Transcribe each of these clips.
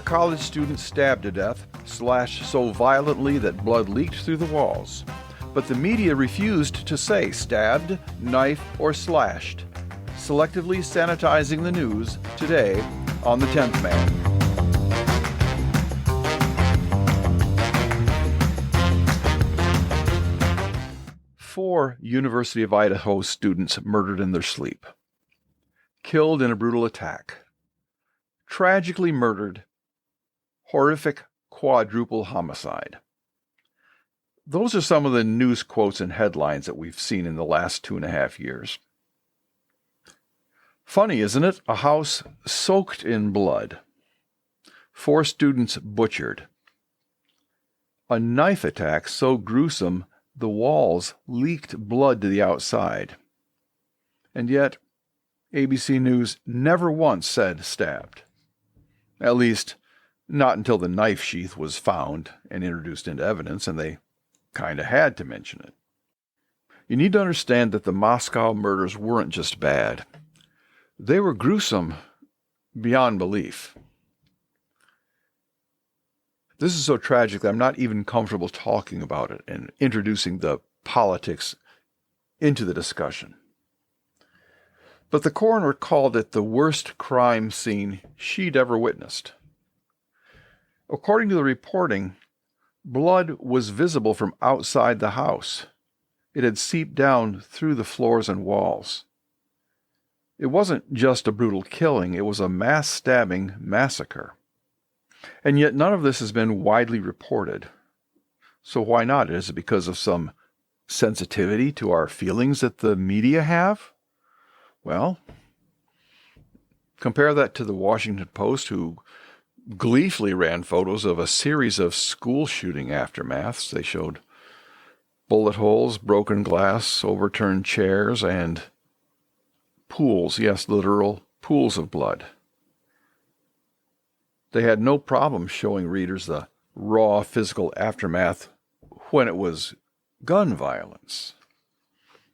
college student stabbed to death, slashed so violently that blood leaked through the walls. But the media refused to say stabbed, knife, or slashed, selectively sanitizing the news today on The 10th Man. Four University of Idaho students murdered in their sleep. Killed in a brutal attack. Tragically murdered. Horrific quadruple homicide. Those are some of the news quotes and headlines that we've seen in the last 2.5 years. Funny, isn't it? A house soaked in blood. 4 students butchered. A knife attack so gruesome the walls leaked blood to the outside. And yet, ABC News never once said stabbed. At least, not until the knife sheath was found and introduced into evidence, and they kind of had to mention it. You need to understand that the Moscow murders weren't just bad. They were gruesome beyond belief. This is so tragic that I'm not even comfortable talking about it and introducing the politics into the discussion. But the coroner called it the worst crime scene she'd ever witnessed. According to the reporting, blood was visible from outside the house. It had seeped down through the floors and walls. It wasn't just a brutal killing, it was a mass stabbing massacre. And yet none of this has been widely reported. So why not? Is it because of some sensitivity to our feelings that the media have? Well, compare that to the Washington Post, who gleefully ran photos of a series of school shooting aftermaths. They showed bullet holes, broken glass, overturned chairs, and pools, yes, literal pools of blood. They had no problem showing readers the raw physical aftermath when it was gun violence.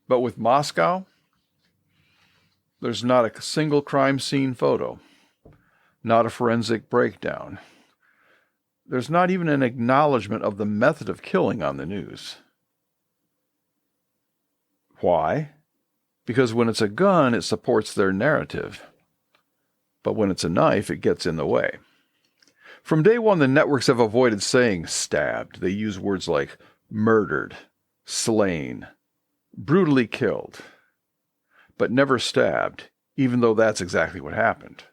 But with Moscow, there's not a single crime scene photo, not a forensic breakdown. There's not even an acknowledgement of the method of killing on the news. Why? Because when it's a gun, it supports their narrative. But when it's a knife, it gets in the way. From day one, the networks have avoided saying stabbed. They use words like murdered, slain, brutally killed, but never stabbed, even though that's exactly what happened.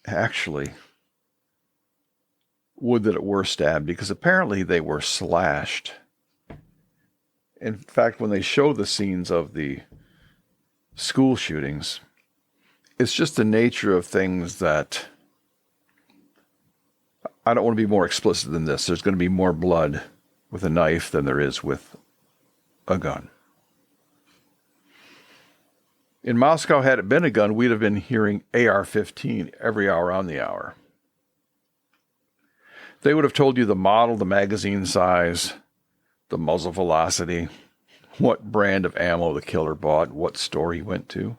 Actually, would that it were stabbed, because apparently they were slashed. In fact, when they show the scenes of the school shootings, it's just the nature of things that I don't want to be more explicit than this. There's going to be more blood with a knife than there is with a gun. In Moscow, had it been a gun, we'd have been hearing AR-15 every hour on the hour. They would have told you the model, the magazine size, the muzzle velocity, what brand of ammo the killer bought, what store he went to.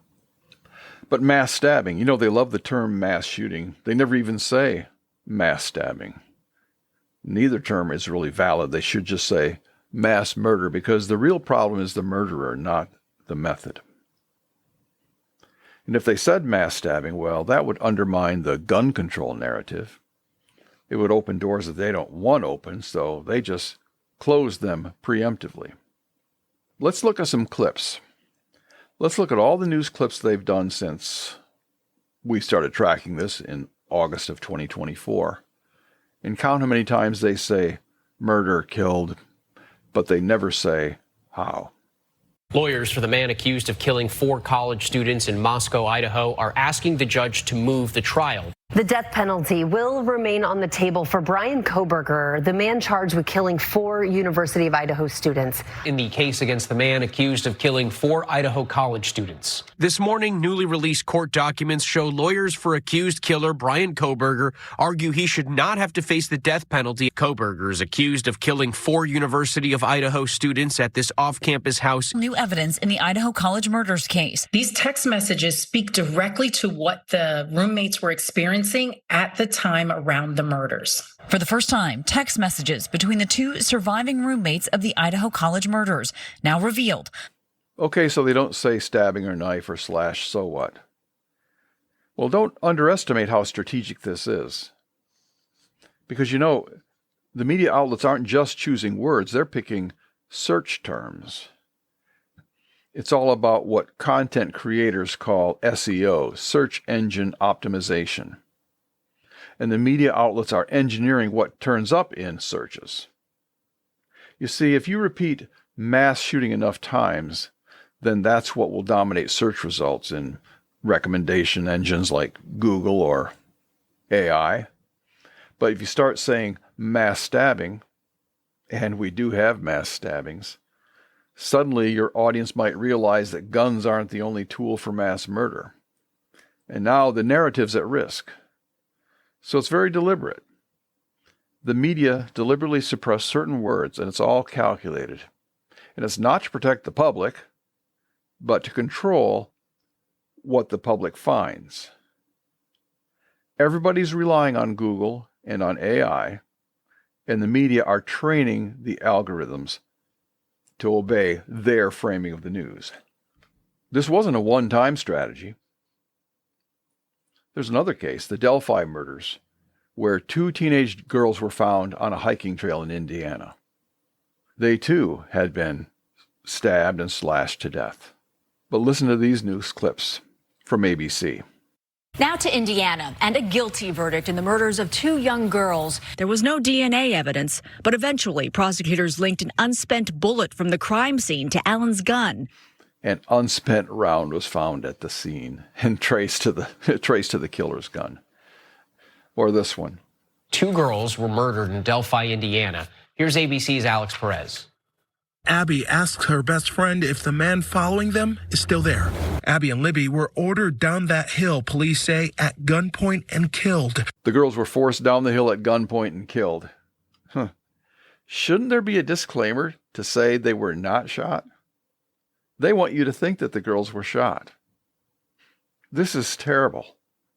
But mass stabbing, they love the term mass shooting. They never even say mass stabbing. Neither term is really valid. They should just say mass murder, because the real problem is the murderer, not the method. And if they said mass stabbing, well, that would undermine the gun control narrative. It would open doors that they don't want open, so they just close them preemptively. Let's look at some clips. Let's look at all the news clips they've done since we started tracking this in August of 2024. And count how many times they say murder, killed, but they never say how. Lawyers for the man accused of killing 4 college students in Moscow, Idaho, are asking the judge to move the trial. The death penalty will remain on the table for Brian Kohberger, the man charged with killing 4 University of Idaho students. In the case against the man accused of killing 4 Idaho college students. This morning, newly released court documents show lawyers for accused killer Brian Kohberger argue he should not have to face the death penalty. Kohberger is accused of killing 4 University of Idaho students at this off-campus house. New evidence in the Idaho college murders case. These text messages speak directly to what the roommates were experiencing experiencing at the time around the murders. For the first time, text messages between the two surviving roommates of the Idaho College murders now revealed. Okay, so they don't say stabbing or knife or slash, so what? Well, don't underestimate how strategic this is. Because, the media outlets aren't just choosing words, they're picking search terms. It's all about what content creators call SEO, search engine optimization. And the media outlets are engineering what turns up in searches. You see, if you repeat mass shooting enough times, then that's what will dominate search results in recommendation engines like Google or AI. But if you start saying mass stabbing, and we do have mass stabbings, suddenly your audience might realize that guns aren't the only tool for mass murder. And now the narrative's at risk. So it's very deliberate. The media deliberately suppress certain words, and it's all calculated. And it's not to protect the public, but to control what the public finds. Everybody's relying on Google and on AI, and the media are training the algorithms to obey their framing of the news. This wasn't a one-time strategy. There's another case, the Delphi murders, where 2 teenage girls were found on a hiking trail in Indiana. They too had been stabbed and slashed to death. But listen to these news clips from ABC. Now to Indiana and a guilty verdict in the murders of 2 young girls. There was no DNA evidence, but eventually prosecutors linked an unspent bullet from the crime scene to Allen's gun. An unspent round was found at the scene and traced to the killer's gun. Or this one. 2 girls were murdered in Delphi, Indiana. Here's ABC's Alex Perez. Abby asks her best friend if the man following them is still there. Abby and Libby were ordered down that hill, police say, at gunpoint and killed. The girls were forced down the hill at gunpoint and killed. Shouldn't there be a disclaimer to say they were not shot? They want you to think that the girls were shot. This is terrible.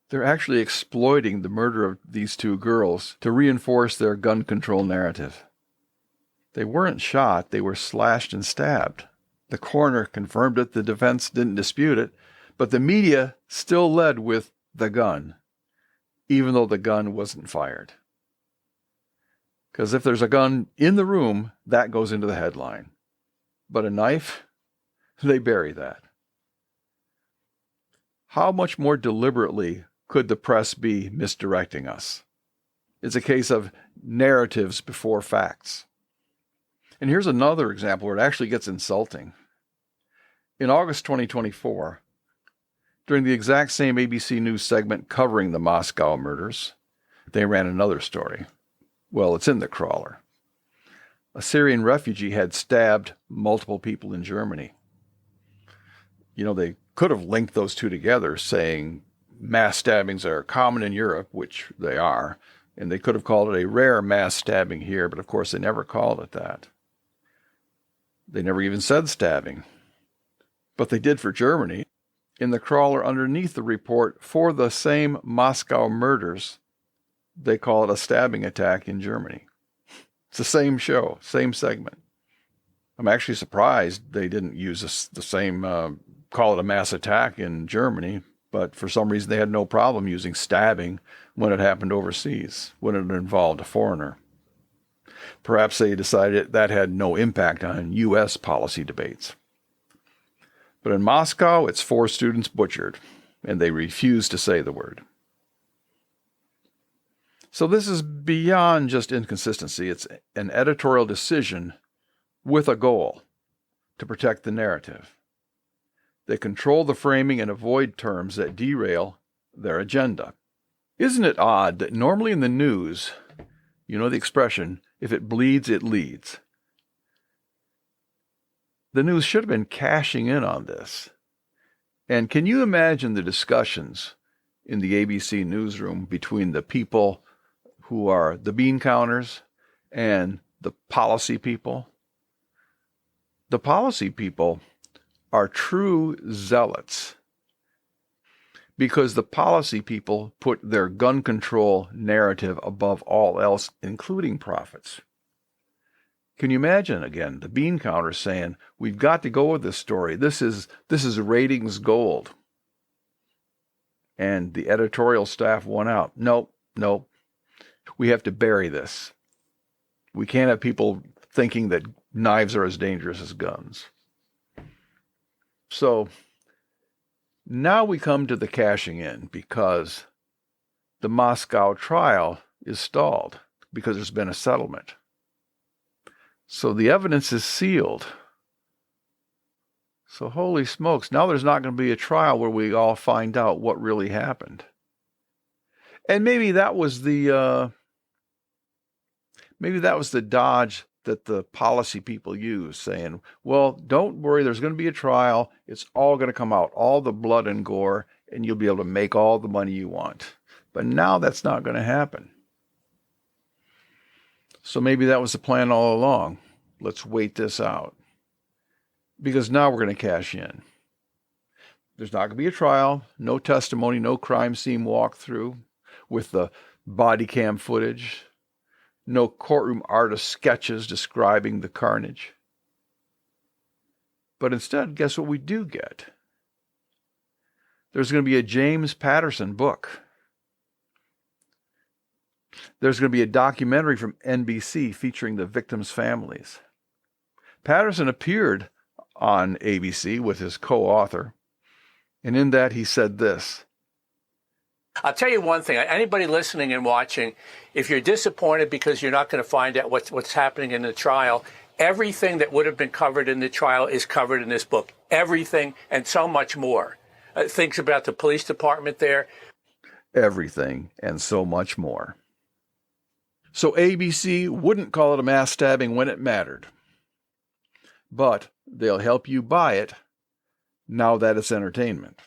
They're actually exploiting the murder of these 2 girls to reinforce their gun control narrative. They weren't shot, they were slashed and stabbed. The coroner confirmed it, the defense didn't dispute it, but the media still led with the gun, even though the gun wasn't fired. Because if there's a gun in the room, that goes into the headline. But a knife, they bury that. How much more deliberately could the press be misdirecting us? It's a case of narratives before facts. And here's another example where it actually gets insulting. In August 2024, during the exact same ABC News segment covering the Moscow murders, they ran another story. Well, it's in the crawler. A Syrian refugee had stabbed multiple people in Germany. They could have linked those two together, saying mass stabbings are common in Europe, which they are, and they could have called it a rare mass stabbing here, but of course they never called it that. They never even said stabbing. But they did for Germany. In the crawler underneath the report for the same Moscow murders, they call it a stabbing attack in Germany. It's the same show, same segment. I'm actually surprised they didn't use the same, call it a mass attack in Germany, but for some reason they had no problem using stabbing when it happened overseas, when it involved a foreigner. Perhaps they decided that had no impact on U.S. policy debates. But in Moscow, it's 4 students butchered, and they refuse to say the word. So this is beyond just inconsistency. It's an editorial decision with a goal to protect the narrative. They control the framing and avoid terms that derail their agenda. Isn't it odd that normally in the news, the expression, if it bleeds, it leads. The news should have been cashing in on this. And can you imagine the discussions in the ABC newsroom between the people who are the bean counters and the policy people? The policy people are true zealots. because the policy people put their gun control narrative above all else, including profits. Can you imagine, again, the bean counter saying, we've got to go with this story. This is ratings gold. And the editorial staff won out. Nope. We have to bury this. We can't have people thinking that knives are as dangerous as guns. So now we come to the cashing in, because the Moscow trial is stalled because there's been a settlement. So the evidence is sealed. So holy smokes, now there's not going to be a trial where we all find out what really happened. And maybe that was the dodge that the policy people use, saying, well, don't worry, there's going to be a trial. It's all going to come out, all the blood and gore, and you'll be able to make all the money you want. But now that's not going to happen. So maybe that was the plan all along. Let's wait this out. Because now we're going to cash in. There's not going to be a trial, no testimony, no crime scene walkthrough with the body cam footage, no courtroom artist sketches describing the carnage. But instead, guess what we do get? There's going to be a James Patterson book. There's going to be a documentary from NBC featuring the victims' families. Patterson appeared on ABC with his co-author, and in that he said this. I'll tell you one thing. Anybody listening and watching, if you're disappointed because you're not going to find out what's happening in the trial, everything that would have been covered in the trial is covered in this book. Everything and so much more. Things about the police department there. Everything and so much more. So ABC wouldn't call it a mass stabbing when it mattered. But they'll help you buy it now that it's entertainment.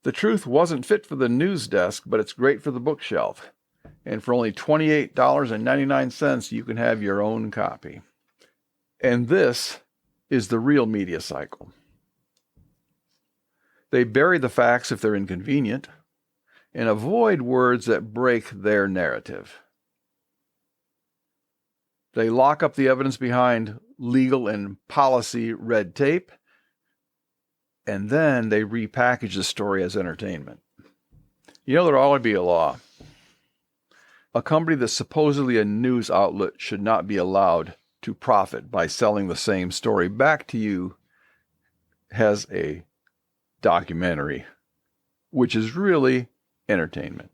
The truth wasn't fit for the news desk, but it's great for the bookshelf. And for only $28.99, you can have your own copy. And this is the real media cycle. They bury the facts if they're inconvenient, and avoid words that break their narrative. They lock up the evidence behind legal and policy red tape, and then they repackage the story as entertainment. You know, there ought to be a law. A company that's supposedly a news outlet should not be allowed to profit by selling the same story back to you as a documentary, which is really entertainment.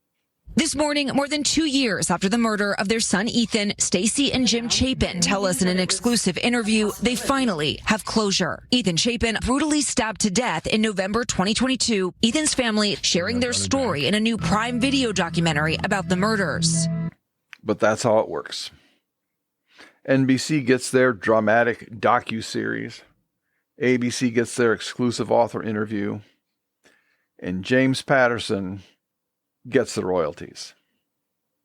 This morning, more than 2 years after the murder of their son Ethan, Stacy and Jim Chapin tell us in an exclusive interview they finally have closure. Ethan Chapin brutally stabbed to death in November 2022. Ethan's family sharing their story in a new Prime Video documentary about the murders. But that's how it works. NBC gets their dramatic docuseries. ABC gets their exclusive author interview. And James Patterson gets the royalties.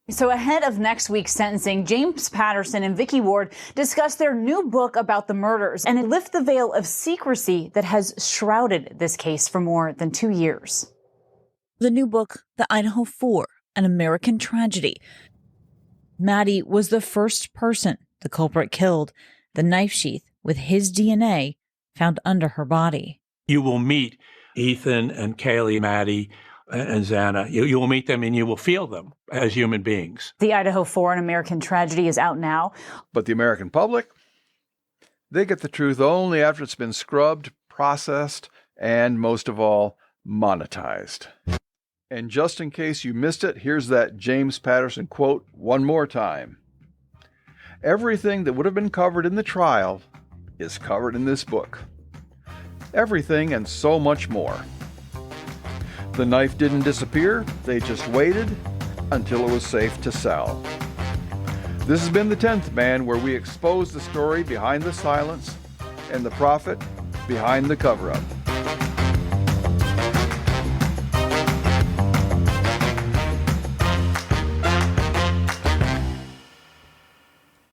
So ahead of next week's sentencing, James Patterson and Vicky Ward discuss their new book about the murders and lift the veil of secrecy that has shrouded this case for more than 2 years. The new book, The Idaho Four, An American Tragedy. Maddie was the first person the culprit killed, the knife sheath with his DNA found under her body. You will meet Ethan and Kaylee, Maddie, and Xana. You will meet them and you will feel them as human beings. The Idaho Four, An American Tragedy is out now. But the American public, they get the truth only after it's been scrubbed, processed, and most of all, monetized. And just in case you missed it, here's that James Patterson quote one more time. Everything that would have been covered in the trial is covered in this book. Everything and so much more. The knife didn't disappear, they just waited until it was safe to sell. This has been The 10th Man, where we expose the story behind the silence and the profit behind the cover-up.